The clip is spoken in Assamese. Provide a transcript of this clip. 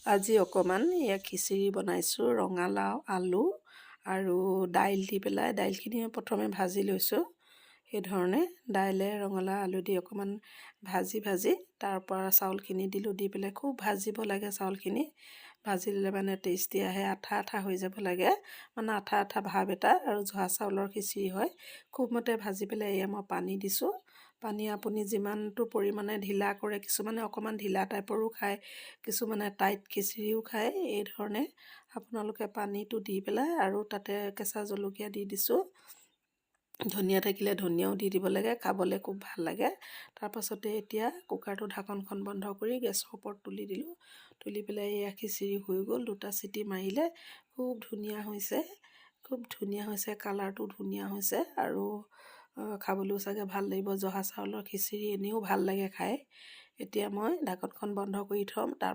আজি অকণমান এয়া খিচিৰি বনাইছোঁ ৰঙালাও আলু আৰু দাইল দি পেলাই দাইলখিনি প্ৰথমে ভাজি লৈছোঁ সেইধৰণে দাইলে ৰঙালাও আলু দি অকণমান ভাজি তাৰ পৰা চাউলখিনি দিলোঁ দি পেলাই খুব ভাজিব লাগে চাউলখিনি ভাজি দিলে মানে টেষ্টি আহে আঠা আঠা হৈ যাব লাগে মানে আঠা আঠা ভাৱ এটা আৰু জহা চাউলৰ খিচিৰি হয় খুব মতে ভাজি পেলাই এয়া মই পানী দিছোঁ পানী আপুনি যিমানটো পৰিমাণে ঢিলা কৰে কিছুমানে অকণমান ঢিলা টাইপৰো খায় কিছুমানে টাইট খিচিৰিও খায় এই ধৰণে আপোনালোকে পানীটো দি পেলাই আৰু তাতে কেঁচা জলকীয়া দি দিছোঁ ধনিয়া থাকিলে ধনিয়াও দি দিব লাগে খাবলৈ খুব ভাল লাগে তাৰপাছতে এতিয়া কুকাৰটো ঢাকনখন বন্ধ কৰি গেছৰ ওপৰত তুলি দিলোঁ তুলি পেলাই এয়া খিচিৰি হৈ গ'ল দুটা চিটি মাৰিলে খুব ধুনীয়া হৈছে কালাৰটো ধুনীয়া হৈছে আৰু খাবলৈও চাগে ভাল লাগিব জহা চাউলৰ খিচিৰি এনেও ভাল লাগে খাই এতিয়া মই ঢাকনখন বন্ধ কৰি থ'ম তাৰ